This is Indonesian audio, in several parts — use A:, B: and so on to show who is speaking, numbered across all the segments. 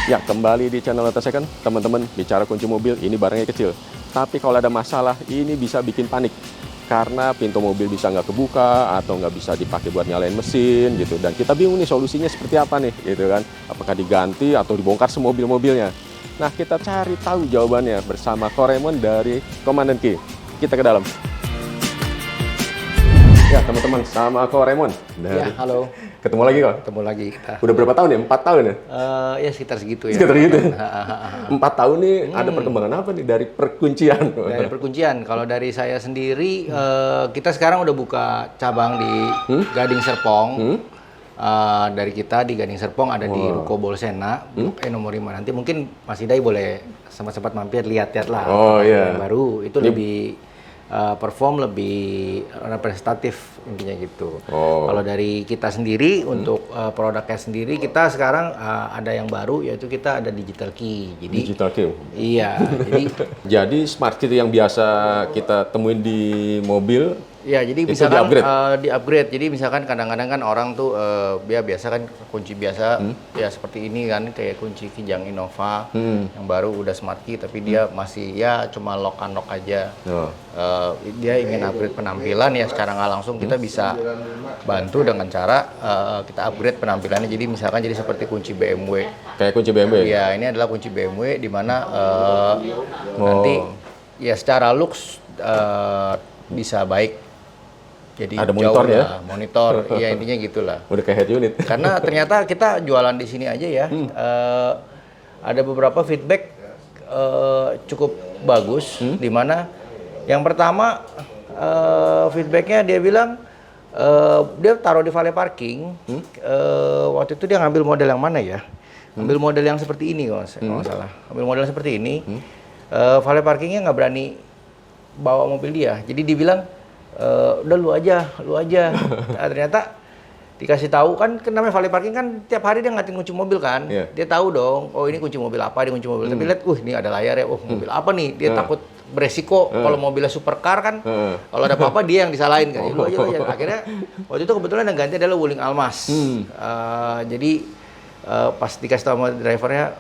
A: Ya, kembali di channel Auto Second, teman-teman. Bicara kunci mobil, ini barangnya kecil. Tapi kalau ada masalah, ini bisa bikin panik. Karena pintu mobil bisa nggak kebuka, atau nggak bisa dipakai buat nyalain mesin, gitu. Dan kita bingung nih, solusinya seperti apa nih, gitu kan. Apakah diganti, atau dibongkar semobil-mobilnya. Nah, kita cari tahu jawabannya bersama Ko Raymond dari Komandan Ki. Kita ke dalam. Ya, teman-teman, sama Ko Raymond.
B: Ya, halo.
A: Ketemu lagi, kok?
B: Ketemu lagi kita.
A: Udah berapa tahun ya? 4 tahun ya?
B: Ya sekitar segitu ya.
A: Sekitar gitu. 4 tahun nih ada perkembangan apa nih dari perkuncian?
B: Dari perkuncian. Kalau dari saya sendiri, kita sekarang udah buka cabang di Gading Serpong. Dari kita di Gading Serpong ada di Ruko Bolsena, Blok E nomor 5. Nanti mungkin Mas Hidai boleh sempat-sempat mampir lihat-lihat lah.
A: Oh iya.
B: Yang baru itu lebih perform, lebih representatif intinya gitu. Kalau dari kita sendiri untuk produknya sendiri, kita sekarang ada yang baru, yaitu kita ada digital key. Jadi
A: Digital key.
B: iya.
A: Jadi smart key yang biasa kita temuin di mobil.
B: Ya, jadi
A: itu
B: misalkan
A: di-upgrade.
B: Jadi misalkan kadang-kadang kan orang tuh biasa kan kunci biasa ya seperti ini kan, kayak kunci Kijang Innova yang baru udah smart key, tapi dia masih ya cuma lock unlock aja. Dia ingin upgrade penampilan, ya secara nggak langsung kita bisa bantu dengan cara kita upgrade penampilannya. Jadi misalkan jadi seperti kunci BMW.
A: Kayak kunci BMW.
B: Ya, ini adalah kunci BMW di mana nanti ya secara looks bisa baik. Jadi
A: ada monitor ya?
B: Monitor, ya intinya gitulah.
A: Udah kayak head unit.
B: Karena ternyata kita jualan di sini aja ya, ada beberapa feedback cukup bagus, di mana yang pertama feedbacknya dia bilang dia taruh di valet parking, waktu itu dia ngambil model yang mana ya? Ambil model yang seperti ini kalau nggak salah, ambil model seperti ini, valet parkingnya nggak berani bawa mobil dia, jadi dibilang udah lu aja. Nah, ternyata dikasih tahu kan namanya valet parking kan tiap hari dia ngatin kunci mobil kan. Dia tahu dong, oh ini kunci mobil apa, ini kunci mobil. Tapi lihat, ini ada layar ya, mobil apa nih? Dia takut beresiko kalau mobilnya supercar kan. Kalau ada apa-apa dia yang disalahin kan. Lu aja. Akhirnya waktu itu kebetulan yang ganti adalah Wuling Almas. Jadi pas dikasih tahu sama drivernya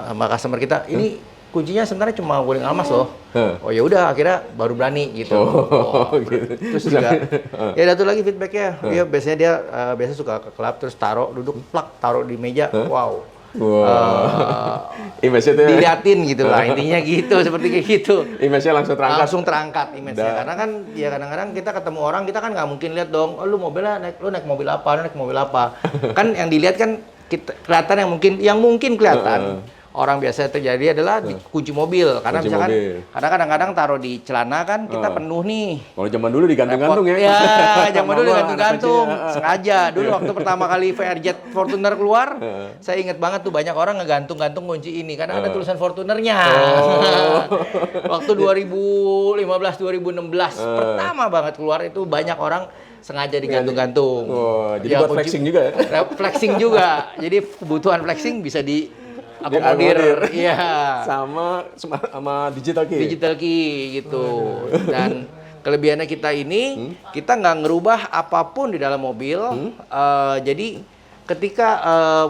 B: sama customer kita, ini kuncinya sebenarnya cuma Wuling Almas loh. Oh ya udah, akhirnya baru berani gitu.
A: Gitu.
B: Terus juga ya ada tuh lagi feedbacknya. Dia biasanya biasa suka ke klub terus duduk plak, taruh di meja. Wow.
A: Image-nya tuh
B: diliatin gitu lah, intinya gitu, seperti kayak gitu.
A: Image-nya langsung terangkat.
B: Image-nya. Karena kan ya kadang-kadang kita ketemu orang, kita kan nggak mungkin lihat dong, oh, lu naik mobil apa, kan yang dilihat kan kelihatan yang mungkin kelihatan. Orang biasa terjadi adalah di kunci mobil, karena
A: kunci
B: misalkan
A: mobil.
B: Karena kadang-kadang taruh di celana kan kita penuh nih.
A: Kalau zaman dulu digantung-gantung ya.
B: Ya, zaman dulu digantung-gantung. Sengaja dulu waktu pertama kali VRJ Fortuner keluar, saya ingat banget tuh banyak orang ngegantung-gantung kunci ini karena ada tulisan Fortunernya. Waktu 2015 2016 pertama banget keluar itu banyak orang sengaja digantung-gantung.
A: Jadi buat flexing juga ya?
B: Flexing juga. Jadi kebutuhan flexing bisa akomodir, iya.
A: Sama digital key.
B: Digital key gitu. Dan kelebihannya kita ini, kita nggak ngerubah apapun di dalam mobil. Jadi ketika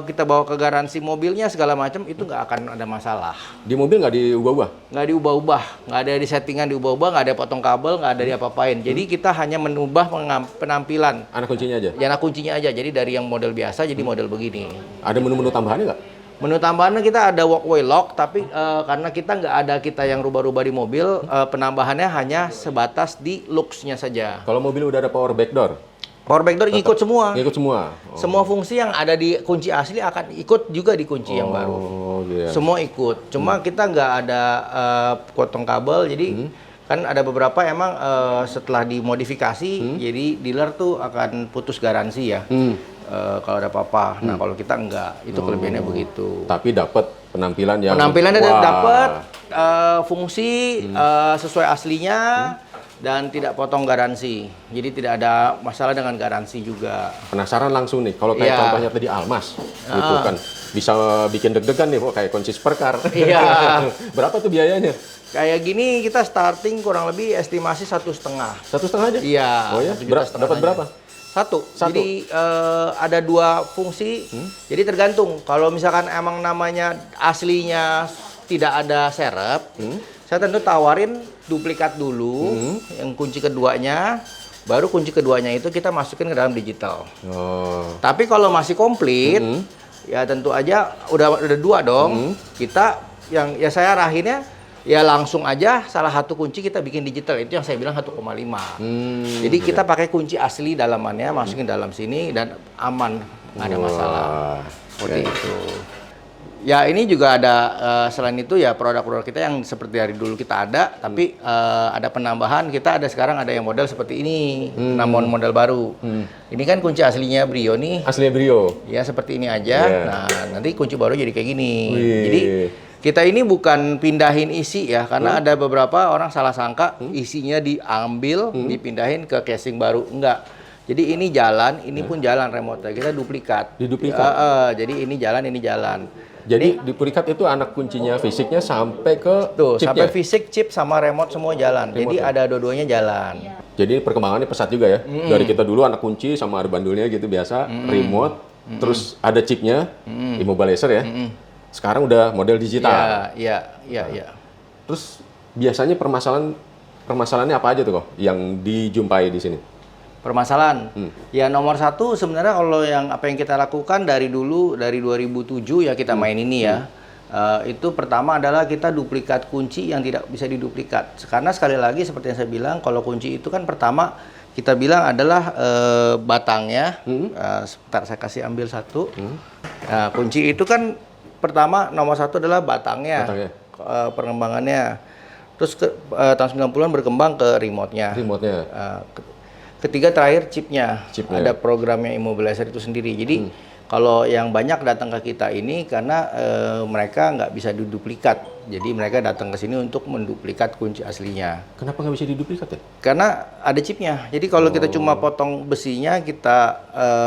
B: kita bawa ke garansi mobilnya segala macam itu nggak akan ada masalah.
A: Di mobil nggak diubah-ubah?
B: Nggak diubah-ubah, nggak ada di settingan diubah-ubah, nggak ada potong kabel, nggak ada diapa-apain. Jadi kita hanya menubah penampilan.
A: Anak kuncinya aja?
B: Ya, anak kuncinya aja. Jadi dari yang model biasa jadi model begini.
A: Ada menu-menu tambahannya nggak?
B: Menu tambahannya kita ada walkway lock, tapi karena kita yang rubah-rubah di mobil, penambahannya hanya sebatas di looks-nya saja.
A: Kalau mobil udah ada power back door?
B: Power back door ikut semua.
A: Ikut semua?
B: Semua fungsi yang ada di kunci asli akan ikut juga di kunci yang baru.
A: Gitu.
B: Semua ikut. Cuma kita nggak ada potong kabel, jadi kan ada beberapa emang setelah dimodifikasi, jadi dealer tuh akan putus garansi ya. Kalau ada apa-apa. Nah, kalau kita enggak, itu kelebihannya begitu.
A: Tapi dapat penampilannya
B: dapat fungsi sesuai aslinya dan tidak potong garansi. Jadi tidak ada masalah dengan garansi juga.
A: Penasaran langsung nih, kalau kayak contohnya tadi Almas, gitu kan. bisa bikin deg-degan nih, kok kayak kunci supercar.
B: Iya.
A: Berapa tuh biayanya?
B: Kayak gini kita starting kurang lebih estimasi 1,5.
A: 1,5 aja?
B: Iya.
A: Oh ya?
B: 1,5 juta
A: Dapat
B: aja.
A: berapa?
B: Satu.
A: Satu.
B: Jadi ada 2 fungsi. Jadi tergantung. Kalau misalkan emang namanya aslinya tidak ada serep, saya tentu tawarin duplikat dulu, yang kunci keduanya, baru kunci keduanya itu kita masukin ke dalam digital.
A: Oh.
B: Tapi kalau masih komplit, ya tentu aja udah 2 dong. Kita yang ya saya arahinnya ya langsung aja salah satu kunci kita bikin digital, itu yang saya bilang 1,5. Jadi kita pakai kunci asli dalamannya, masukin dalam sini dan aman, nggak ada masalah. Seperti itu. Ya ini juga ada selain itu ya produk-produk kita yang seperti dari dulu kita ada, tapi ada penambahan. Kita ada sekarang ada yang model seperti ini, namun model baru. Ini kan kunci aslinya Brio nih.
A: Aslinya Brio.
B: Ya seperti ini aja.
A: Yeah.
B: Nah nanti kunci baru jadi kayak gini.
A: Wih.
B: Jadi kita ini bukan pindahin isi ya, karena ada beberapa orang salah sangka isinya diambil, dipindahin ke casing baru. Enggak. Jadi ini jalan, ini pun jalan remote. Kita duplikat.
A: Diduplikat.
B: Jadi ini jalan.
A: Jadi duplikat itu anak kuncinya fisiknya sampai ke
B: Tuh,
A: chipnya.
B: sampai fisik, chip, sama remote semua jalan. Jadi ada dua-duanya jalan.
A: Jadi perkembangannya pesat juga ya. Dari kita dulu anak kunci sama ada bandulnya gitu biasa, remote, terus ada chipnya, immobilizer ya. Sekarang udah model digital.
B: Iya.
A: Terus biasanya permasalahannya apa aja tuh kok yang dijumpai di sini?
B: Permasalahan. Ya nomor 1 sebenarnya kalau yang apa yang kita lakukan dari dulu, dari 2007 ya kita main ini ya. Itu pertama adalah kita duplikat kunci yang tidak bisa diduplikat. Karena sekali lagi seperti yang saya bilang, kalau kunci itu kan pertama kita bilang adalah batangnya. Sebentar saya kasih ambil satu. Nah, kunci itu kan pertama nomor 1 adalah batangnya. Perkembangannya. Terus tahun 90-an berkembang ke remote-nya. Ketiga terakhir chipnya. Ada programnya immobilizer itu sendiri. Jadi kalau yang banyak datang ke kita ini karena mereka nggak bisa diduplikat. Jadi mereka datang ke sini untuk menduplikat kunci aslinya.
A: Kenapa nggak bisa diduplikat ya?
B: Karena ada chipnya. Jadi kalau kita cuma potong besinya,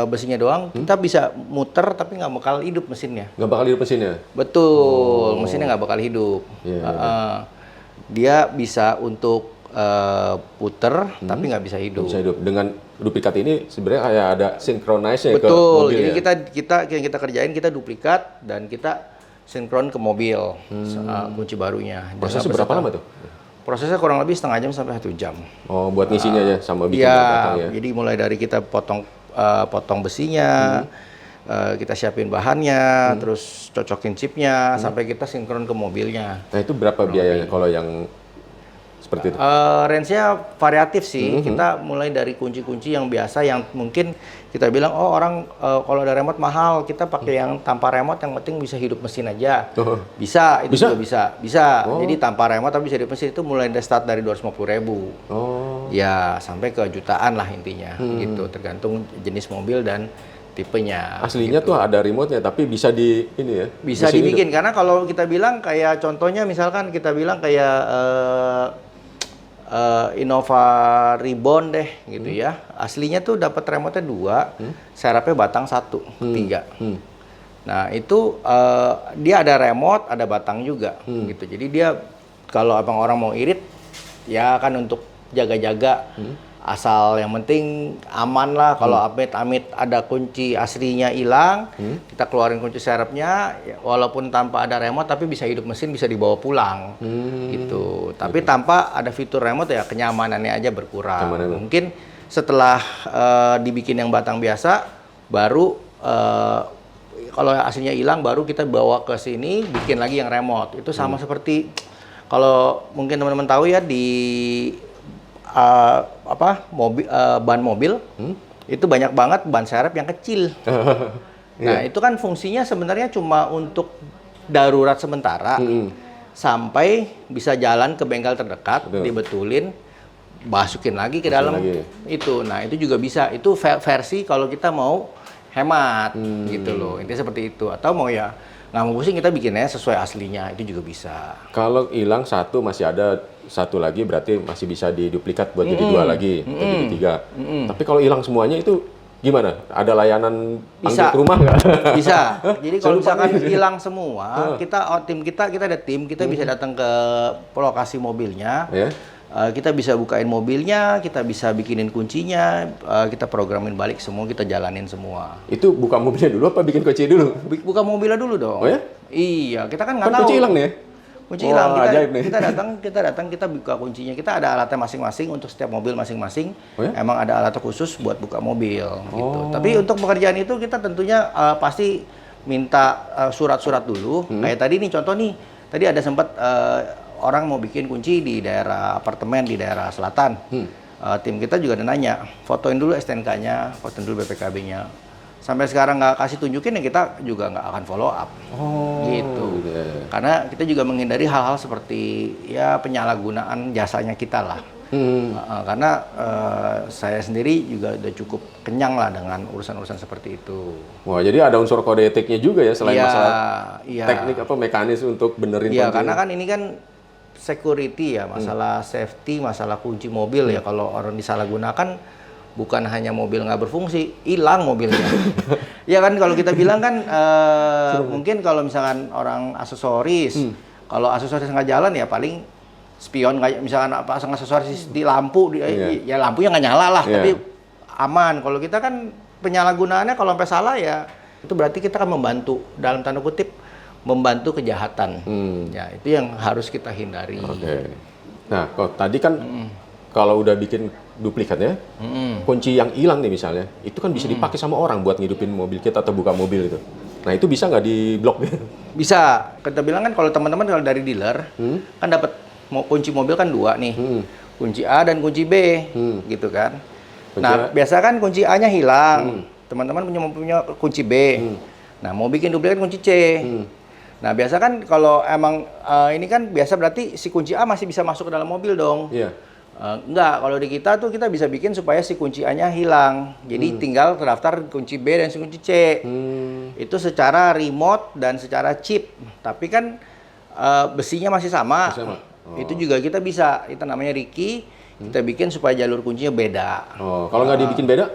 B: besinya doang, kita bisa muter tapi nggak bakal hidup mesinnya.
A: Nggak bakal hidup mesinnya?
B: Betul, mesinnya nggak bakal hidup. Dia bisa untuk puter tapi nggak bisa hidup.
A: Bisa hidup. Dengan duplikat ini sebenarnya kayak ada sinkronize-nya ke
B: Betul.
A: mobilnya.
B: Jadi yang kita kerjain, kita duplikat dan kita sinkron ke mobil kunci barunya.
A: Prosesnya berapa lama tuh?
B: Prosesnya kurang lebih setengah jam sampai 1 jam.
A: Oh, buat ngisinya aja sama bikin batangnya.
B: Jadi mulai dari kita potong besinya, kita siapin bahannya, terus cocokin chipnya, sampai kita sinkron ke mobilnya.
A: Nah, itu berapa biayanya kalau yang seperti itu?
B: Range-nya variatif sih. Kita mulai dari kunci-kunci yang biasa yang mungkin kita bilang orang kalau ada remote mahal, kita pakai yang tanpa remote yang penting bisa hidup mesin aja. Bisa, itu juga bisa. Jadi tanpa remote tapi bisa hidup mesin itu mulai start dari 250.000. Ya, sampai ke jutaan lah intinya gitu, tergantung jenis mobil dan tipenya.
A: Aslinya
B: gitu.
A: tuh ada remote-nya tapi bisa di ini ya.
B: Bisa dibikin karena kalau kita bilang kayak contohnya misalkan kita bilang kayak Innova Reborn deh gitu ya. Aslinya tuh dapat remote-nya 2, serepnya batang 1, 3. Nah, itu dia ada remote, ada batang juga gitu. Jadi dia kalau abang orang mau irit ya kan untuk jaga-jaga. Asal yang penting aman lah. Kalau amit-amit ada kunci aslinya hilang, kita keluarin kunci serepnya, ya, walaupun tanpa ada remote tapi bisa hidup mesin, bisa dibawa pulang gitu. Tapi tanpa ada fitur remote ya kenyamanannya aja berkurang. Mungkin setelah dibikin yang batang biasa, baru kalau aslinya hilang baru kita bawa ke sini bikin lagi yang remote. Itu sama seperti kalau mungkin teman-teman tahu ya di ban mobil itu banyak banget ban serep yang kecil. Nah, itu kan fungsinya sebenarnya cuma untuk darurat sementara sampai bisa jalan ke bengkel terdekat, dibetulin, masukin lagi ke dalam itu. Nah, itu juga bisa. Itu versi kalau kita mau hemat gitu loh. Intinya seperti itu. Atau mau ya nggak mau pusing, kita bikinnya sesuai aslinya, itu juga bisa.
A: Kalau hilang satu masih ada satu lagi, berarti masih bisa diduplikat buat jadi 2 lagi, atau jadi 3. Tapi kalau hilang semuanya itu gimana? Ada layanan panggil
B: Bisa.
A: ke rumah nggak?
B: Bisa. Jadi kalau
A: Selalu
B: misalkan
A: panggil.
B: hilang semua, kita ada tim, kita bisa datang ke lokasi mobilnya.
A: Ya.
B: Kita bisa bukain mobilnya, kita bisa bikinin kuncinya, kita programin balik semua, kita jalanin semua.
A: Itu buka mobilnya dulu apa bikin kunci dulu?
B: Buka mobilnya dulu dong.
A: Oh ya?
B: Iya, kita kan nggak
A: Kan
B: tahu.
A: kunci hilang nih ya?
B: Kunci
A: Wah,
B: hilang.
A: ajaib nih.
B: Kita datang, kita buka kuncinya. Kita ada alatnya masing-masing untuk setiap mobil masing-masing.
A: Oh ya?
B: Emang ada alat khusus buat buka mobil gitu.
A: Oh.
B: Tapi untuk pekerjaan itu kita tentunya pasti minta surat-surat dulu. Kayak tadi nih contoh nih. Tadi ada sempat orang mau bikin kunci di daerah apartemen di daerah selatan. Tim kita juga ada nanya, fotoin dulu STNK-nya, fotoin dulu BPKB-nya. Sampai sekarang nggak kasih tunjukin ya kita juga nggak akan follow up.
A: Oh,
B: Gitu.
A: iya.
B: Karena kita juga menghindari hal-hal seperti ya penyalahgunaan jasanya kita lah. Karena saya sendiri juga udah cukup kenyang lah dengan urusan-urusan seperti itu.
A: Wah, jadi ada unsur kode etiknya juga ya selain
B: Iya,
A: masalah
B: iya.
A: teknik apa mekanis untuk benerin
B: Iya,
A: kunci.
B: karena kan ini kan security ya, masalah safety, masalah kunci mobil ya. Kalau orang disalahgunakan, bukan hanya mobil nggak berfungsi, hilang mobilnya. Ya kan kalau kita bilang kan mungkin kalau misalkan orang aksesoris, kalau aksesoris nggak jalan ya paling spion kayak misalkan pasang aksesoris di lampu, ya lampunya nggak nyala lah,
A: Iya.
B: tapi aman. Kalau kita kan penyalahgunaannya kalau sampai salah ya itu berarti kita kan membantu dalam tanda kutip membantu kejahatan. Ya itu yang harus kita hindari.
A: Oke. Nah, kok tadi kan kalau udah bikin duplikat ya, kunci yang hilang nih misalnya, itu kan bisa dipakai sama orang buat ngidupin mobil kita atau buka mobil itu. Nah, itu bisa nggak diblok?
B: Bisa. Kita bilang kan kalau teman-teman kalau dari dealer kan dapat kunci mobil kan dua nih. Kunci A dan kunci B gitu kan.
A: Kunci
B: Nah,
A: A.
B: biasa kan kunci A-nya hilang. Teman-teman punya kunci B. Nah, mau bikin duplikat kunci C. Nah, biasa kan kalau emang ini kan biasa berarti si kunci A masih bisa masuk ke dalam mobil dong.
A: Iya.
B: Enggak, kalau di kita tuh kita bisa bikin supaya si kunci A-nya hilang. Jadi tinggal terdaftar kunci B dan si kunci C. Itu secara remote dan secara chip. Tapi kan besinya masih sama. Itu juga kita bisa, itu namanya Ricky. Kita bikin supaya jalur kuncinya beda.
A: Oh, kalau nggak dibikin beda?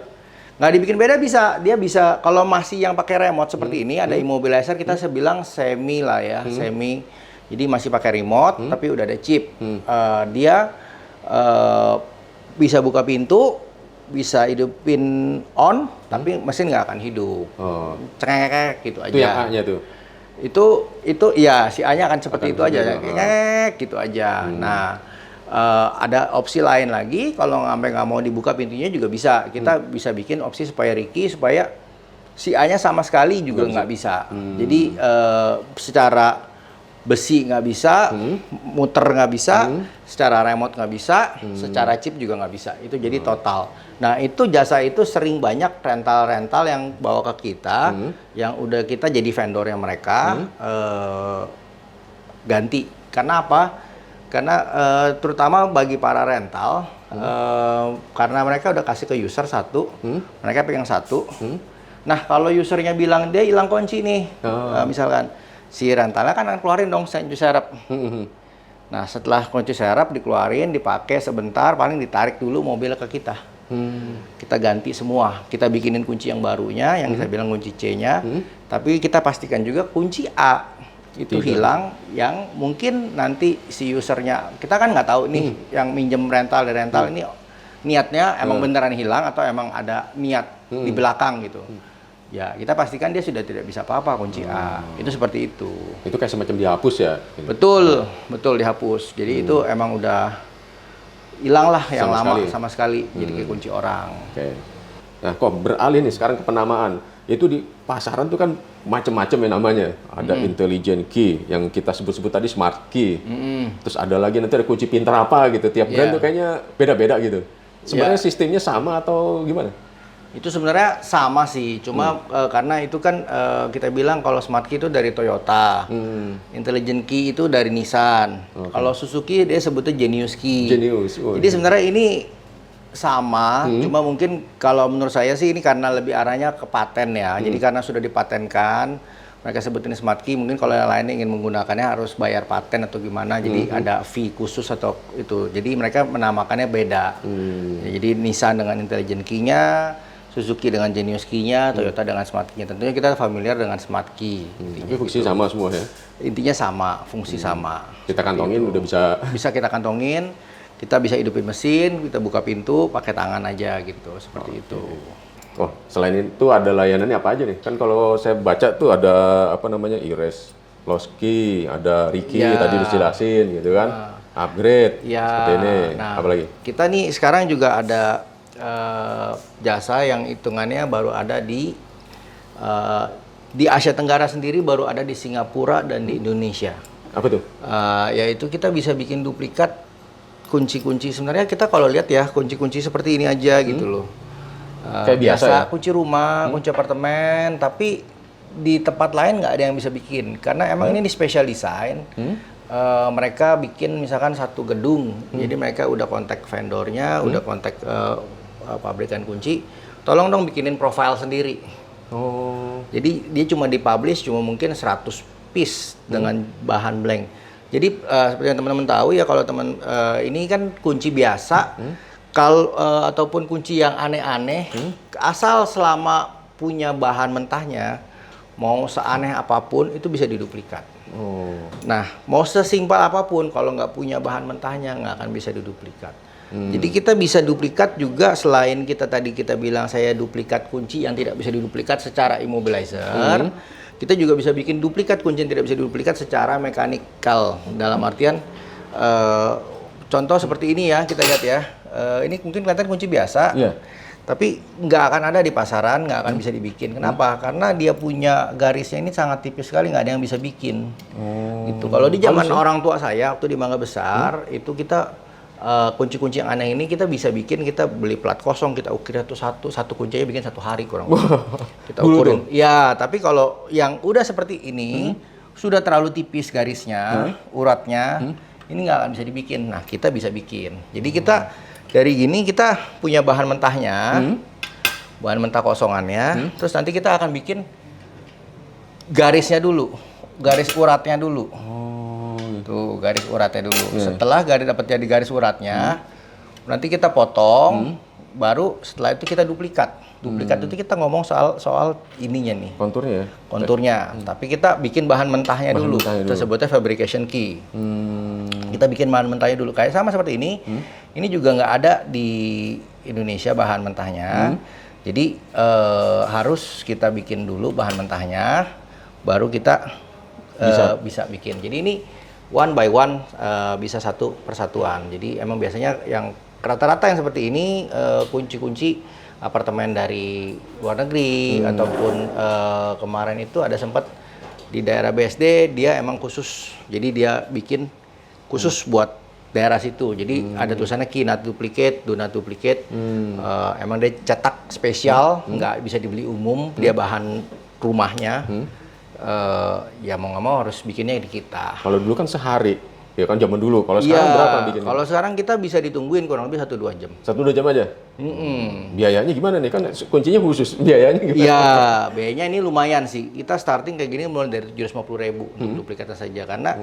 B: Nggak dibikin beda bisa, dia bisa kalau masih yang pakai remote seperti ini ada immobilizer kita bilang semi lah ya, semi. Jadi masih pakai remote tapi udah ada chip. Dia bisa buka pintu, bisa hidupin on, tapi mesin nggak akan hidup.
A: Oh.
B: Cengek gitu aja.
A: Itu yang A-nya tuh.
B: Itu ya si A-nya akan seperti
A: Akan
B: itu aja,
A: begitu,
B: ngek gitu aja. Nah, ada opsi lain lagi kalau sampai nggak mau dibuka pintunya juga bisa. Kita bisa bikin opsi supaya Ricky supaya si A-nya sama sekali juga nggak bisa. Jadi secara besi nggak bisa, muter nggak bisa, secara remote nggak bisa, secara chip juga nggak bisa. Itu jadi total. Nah itu jasa itu sering banyak rental-rental yang bawa ke kita, yang udah kita jadi vendornya mereka ganti. Karena apa? Karena terutama bagi para rental, karena mereka udah kasih ke user satu, mereka pegang satu. Nah kalau usernya bilang dia hilang kunci nih, misalkan si rentalnya kan akan keluarin dong kunci serep. Nah setelah kunci serep dikeluarin, dipakai sebentar, paling ditarik dulu mobilnya ke kita. Kita ganti semua, kita bikinin kunci yang barunya, yang kita bilang kunci C-nya, tapi kita pastikan juga kunci A itu hilang, yang mungkin nanti si usernya, kita kan nggak tahu nih, yang minjem rental dari rental ini niatnya emang beneran hilang atau emang ada niat di belakang gitu. Ya kita pastikan dia sudah tidak bisa apa-apa kunci A, itu seperti itu.
A: Itu kayak semacam dihapus ya?
B: Betul, betul dihapus. Jadi itu emang udah hilang lah yang lama sama sekali. Jadi kayak kunci orang.
A: Oke. Nah, kok beralih nih sekarang ke penamaan. Itu di pasaran tuh kan macam-macam ya namanya. Ada intelligent key yang kita sebut-sebut tadi smart key. Terus ada lagi nanti ada kunci pintar apa gitu. Tiap brand tuh kayaknya beda-beda gitu. Sebenarnya sistemnya sama atau gimana?
B: Itu sebenarnya sama sih, cuma karena itu kan kita bilang kalau smart key itu dari Toyota, intelligent key itu dari Nissan. Kalau Suzuki dia sebutnya Genius Key.
A: Genius.
B: Jadi sebenarnya ini sama, cuma mungkin kalau menurut saya sih ini karena lebih arahnya ke paten ya. Jadi karena sudah dipatenkan, mereka sebut ini smart key. Mungkin kalau yang lainnya ingin menggunakannya harus bayar paten atau gimana. Jadi ada fee khusus atau itu. Jadi mereka menamakannya beda. Jadi Nissan dengan intelligent key-nya. Suzuki dengan Genius Key-nya, Toyota dengan Smart Key-nya. Tentunya kita familiar dengan Smart Key.
A: Tapi fungsi sama semua ya?
B: Intinya sama, fungsi sama.
A: Kita kantongin udah bisa.
B: Bisa kita kantongin, kita bisa hidupin mesin, kita buka pintu pakai tangan aja gitu, seperti itu.
A: Oh, selain itu ada layanannya apa aja nih? Kan kalau saya baca tuh ada apa namanya Ires, Lost Key, ada Ricky tadi udah jelasin gitu kan. Upgrade seperti ini.
B: Nah,
A: Apa lagi?
B: kita nih sekarang juga ada jasa yang hitungannya baru ada di Asia Tenggara sendiri, baru ada di Singapura dan di Indonesia.
A: Apa tuh?
B: Yaitu kita bisa bikin duplikat kunci-kunci. Sebenarnya kita kalau lihat ya kunci-kunci seperti ini aja gitu loh.
A: Kayak biasa ya?
B: Kunci rumah, kunci apartemen, tapi di tempat lain nggak ada yang bisa bikin karena emang ini special design. Mereka bikin misalkan satu gedung, jadi mereka udah kontak vendornya, udah kontak pabrikan kunci, tolong dong bikinin profile sendiri.
A: Oh.
B: Jadi dia cuma dipublish cuma mungkin 100 piece dengan bahan blank. Jadi seperti yang teman-teman tahu ya, kalau teman ini kan kunci biasa, kalau ataupun kunci yang aneh-aneh, asal selama punya bahan mentahnya, mau seaneh apapun itu bisa diduplikat.
A: Oh.
B: Nah, mau sesimpel apapun, kalau nggak punya bahan mentahnya nggak akan bisa diduplikat. Jadi kita bisa duplikat juga, selain kita tadi kita bilang saya duplikat kunci yang tidak bisa diduplikat secara immobilizer, kita juga bisa bikin duplikat kunci yang tidak bisa diduplikat secara mekanikal. Dalam artian, contoh seperti ini ya, kita lihat ya, ini mungkin kelihatan kunci biasa. Tapi nggak akan ada di pasaran, nggak akan bisa dibikin. Kenapa? Karena dia punya garisnya ini sangat tipis sekali, nggak ada yang bisa bikin. Gitu. Kalau di zaman orang tua saya, waktu di Mangga Besar, itu kita kunci-kunci yang aneh ini kita bisa bikin, kita beli plat kosong, kita ukir satu kuncinya bikin 1 hari kurang lebih. Kita ukurin. Ya, tapi kalau yang udah seperti ini, sudah terlalu tipis garisnya, uratnya, ini nggak akan bisa dibikin. Nah, kita bisa bikin. Jadi kita dari gini kita punya bahan mentahnya, bahan mentah kosongannya, terus nanti kita akan bikin garisnya dulu, garis uratnya dulu. Tuh, garis uratnya dulu. Setelah dapat jadi garis uratnya, nanti kita potong, baru setelah itu kita duplikat. Duplikat itu kita ngomong soal ininya nih.
A: Konturnya ya?
B: Konturnya. Tapi kita bikin bahan mentahnya dulu. Kita sebutnya fabrication key. Kita bikin bahan mentahnya dulu. Kayak sama seperti ini. Ini juga nggak ada di Indonesia bahan mentahnya. Jadi harus kita bikin dulu bahan mentahnya, baru kita bisa bikin. Jadi ini one by one, bisa satu persatuan. Jadi emang biasanya yang rata-rata yang seperti ini kunci-kunci apartemen dari luar negeri, ataupun kemarin itu ada sempat di daerah BSD, dia emang khusus. Jadi dia bikin khusus buat daerah situ. Jadi ada tulisannya key not duplicate, do not duplicate. Emang dia cetak spesial, nggak bisa dibeli umum. Dia bahan rumahnya. Ya mau nggak mau harus bikinnya di kita.
A: Kalau dulu kan sehari, ya kan zaman dulu. Kalau sekarang berapa bikinnya?
B: Kalau sekarang kita bisa ditungguin kurang lebih 1-2 jam.
A: 1-2 jam aja? Biayanya gimana nih? Kan kuncinya khusus, biayanya gimana?
B: Iya, biayanya ini lumayan sih. Kita starting kayak gini mulai dari 750.000 untuk duplikatnya saja. Karena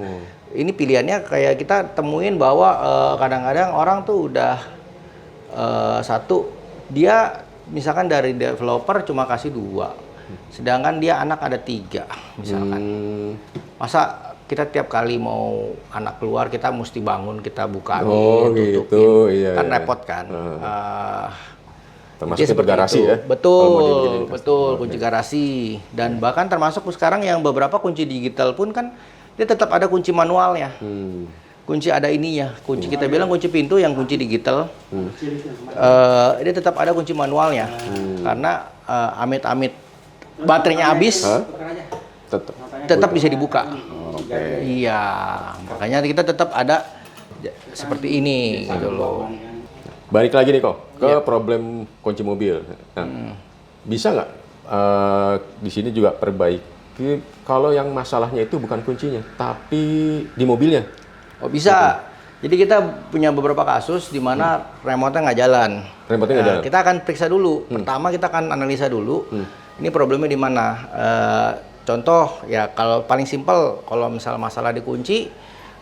B: ini pilihannya kayak kita temuin bahwa kadang-kadang orang tuh udah satu, dia misalkan dari developer cuma kasih 2. Sedangkan dia anak ada 3 misalkan. Masa kita tiap kali mau anak keluar kita mesti bangun, kita bukain, tutupin.
A: Gitu, iya,
B: kan
A: iya.
B: repot kan.
A: Termasuk itu
B: Seperti
A: garasi
B: itu.
A: ya?
B: Betul, kunci garasi. Dan bahkan termasuk sekarang yang beberapa kunci digital pun kan dia tetap ada kunci manualnya. Kunci ada ininya, kunci kita bilang kunci pintu yang kunci digital. Dia tetap ada kunci manualnya. Karena amit-amit baterainya habis, tetap bisa dibuka. Iya, makanya kita tetap ada seperti ini gitu loh.
A: Balik lagi nih kok ke problem kunci mobil. Nah, bisa nggak di sini juga perbaiki kalau yang masalahnya itu bukan kuncinya, tapi di mobilnya?
B: Oh bisa. Jadi kita punya beberapa kasus di mana remote-nya nggak jalan.
A: Remote-nya nggak jalan.
B: Kita akan periksa dulu. Pertama kita akan analisa dulu. Ini problemnya di mana? Contoh ya, kalau paling simpel, kalau misal masalah di kunci,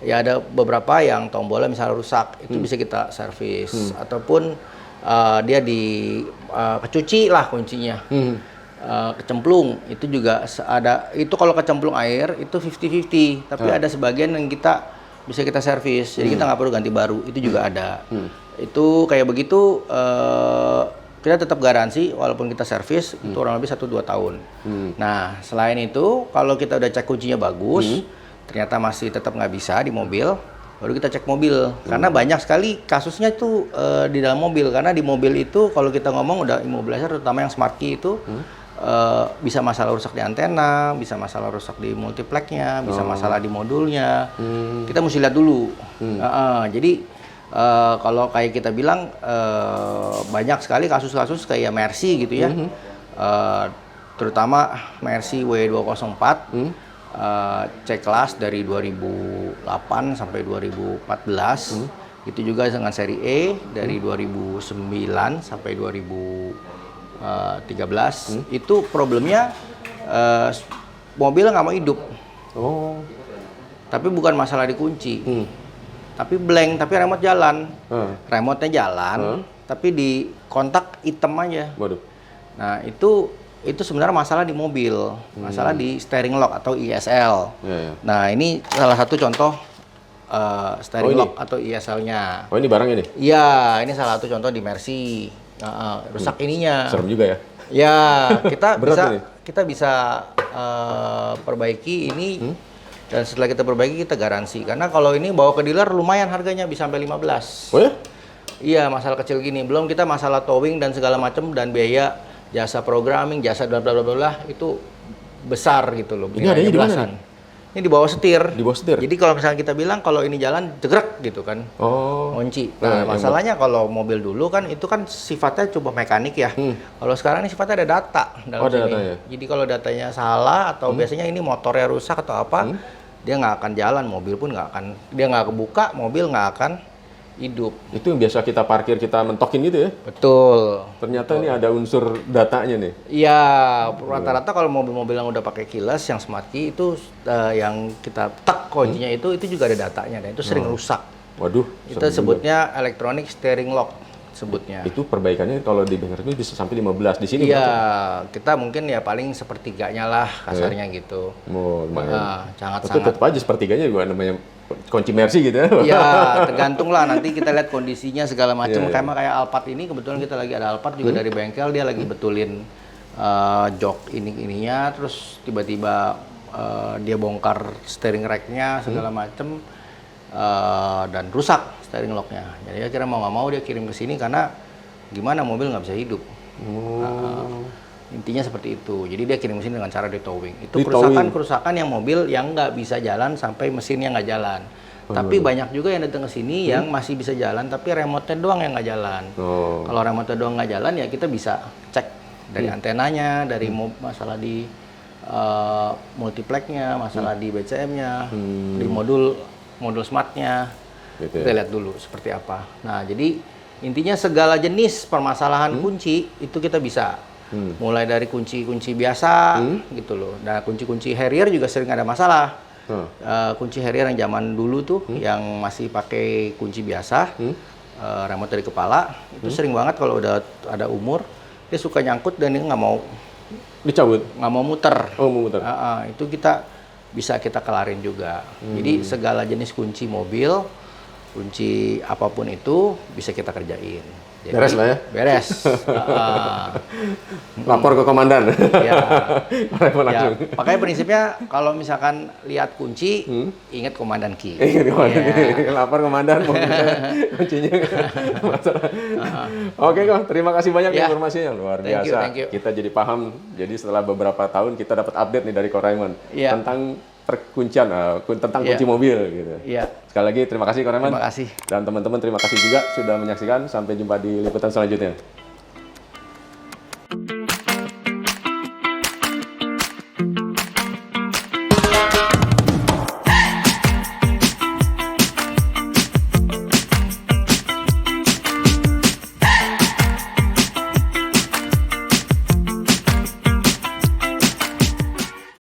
B: ya ada beberapa yang tombolnya misalnya rusak, itu bisa kita servis. Ataupun dia kecuci lah kuncinya. Kecemplung itu juga ada, itu kalau kecemplung air itu 50-50, tapi ada sebagian yang kita bisa kita servis, jadi kita nggak perlu ganti baru, itu juga ada. Itu kayak begitu kita tetap garansi walaupun kita servis itu kurang lebih 1-2 tahun. Nah selain itu kalau kita udah cek kuncinya bagus, ternyata masih tetap nggak bisa di mobil, baru kita cek mobil. Karena banyak sekali kasusnya itu di dalam mobil, karena di mobil itu kalau kita ngomong udah immobilizer, terutama yang smart key itu bisa masalah rusak di antena, bisa masalah rusak di multiplexnya, bisa masalah di modulnya. Kita mesti lihat dulu. Jadi kalau kayak kita bilang banyak sekali kasus-kasus kayak Mercy gitu ya, terutama Mercy W204, C-Class dari 2008 sampai 2014, itu juga dengan seri E dari 2009 sampai 2013, itu problemnya mobil nggak mau hidup. Tapi bukan masalah dikunci. Tapi blank, tapi remote jalan. Remote-nya jalan, tapi di kontak hitam aja.
A: Waduh.
B: Nah, itu sebenarnya masalah di mobil, masalah di steering lock atau ISL. Nah, ini salah satu contoh steering lock atau ISL-nya.
A: Oh, ini barang ini?
B: Iya, ini salah satu contoh di Mercy. Rusak ininya.
A: Serem juga ya?
B: Ya, kita
A: Berat
B: bisa perbaiki ini. Dan setelah kita perbaiki, kita garansi. Karena kalau ini bawa ke dealer lumayan harganya, bisa sampai 15.
A: Oh ya?
B: Iya, masalah kecil gini. Belum kita masalah towing dan segala macam, dan biaya jasa programming, jasa bla bla bla bla, itu besar gitu loh.
A: Ini adanya di mana nih?
B: Ini di bawah setir.
A: Di bawah setir?
B: Jadi kalau misalnya kita bilang kalau ini jalan, jegrek gitu kan. Kunci. Nah, masalahnya kalau mobil dulu kan, itu kan sifatnya coba mekanik ya. Kalau sekarang ini sifatnya ada data dalam sini.
A: Datanya.
B: Jadi kalau datanya salah, atau biasanya ini motornya rusak atau apa, dia nggak akan jalan, mobil pun nggak akan, dia nggak kebuka, mobil nggak akan hidup.
A: Itu yang biasa kita parkir, kita mentokin gitu ya?
B: Betul.
A: Ternyata ini ada unsur datanya nih.
B: Iya, rata-rata kalau mobil-mobil yang udah pakai keyless, yang smart key itu yang kita tak kuncinya itu juga ada datanya, dan itu sering rusak.
A: Waduh.
B: Itu sebutnya electronic steering lock sebutnya.
A: Itu perbaikannya kalau di bengkel itu bisa sampai 15 di sini.
B: Iya, kita mungkin ya paling sepertiganya lah kasarnya gitu.
A: Lumayan.
B: Sangat-sangat.
A: Tetap aja sepertiganya juga namanya kunci Mercy gitu ya.
B: Iya, tergantung lah, nanti kita lihat kondisinya segala macam. Kayak Alphard ini, kebetulan kita lagi ada Alphard juga dari bengkel, dia lagi betulin jok ininya, terus tiba-tiba dia bongkar steering rack-nya segala macam, dan rusak steering lock-nya. Jadi akhirnya mau nggak mau dia kirim ke sini, karena gimana mobil nggak bisa hidup. Intinya seperti itu. Jadi dia kirim mesin dengan cara di towing. Itu kerusakan yang mobil yang nggak bisa jalan sampai mesinnya nggak jalan. Tapi banyak juga yang datang ke sini yang masih bisa jalan, tapi remote-nya doang yang nggak jalan. Kalau remote-nya doang nggak jalan, ya kita bisa cek dari antenanya, dari masalah di multiplexnya, masalah di BCM-nya, di modul smart-nya.
A: Gitu ya.
B: Kita lihat dulu seperti apa. Nah, jadi intinya segala jenis permasalahan kunci itu kita bisa. Mulai dari kunci-kunci biasa gitu loh. Nah, kunci-kunci Harrier juga sering ada masalah. Kunci Harrier yang zaman dulu tuh, yang masih pakai kunci biasa, remote dari kepala, itu sering banget kalau udah ada umur, dia suka nyangkut dan dia nggak mau
A: dicabut,
B: nggak mau muter.
A: Oh, mau muter.
B: Itu bisa kita kelarin juga. Jadi segala jenis kunci mobil, kunci apapun itu bisa kita kerjain. Jadi,
A: beres lah ya?
B: Beres.
A: Lapor ke komandan.
B: Ya.
A: Langsung.
B: Makanya prinsipnya kalau misalkan lihat kunci, ingat komandan key.
A: Ingat komandan key. Lapor komandan, kuncinya. Oke kok, terima kasih banyak informasinya, luar biasa.
B: Thank you.
A: Kita jadi paham. Jadi setelah beberapa tahun kita dapat update nih dari Ko Raymond tentang perkuncian, tentang kunci mobil gitu. Sekali lagi terima kasih Ko Raymond.
B: Terima kasih.
A: Dan teman-teman terima kasih juga sudah menyaksikan. Sampai jumpa di liputan selanjutnya.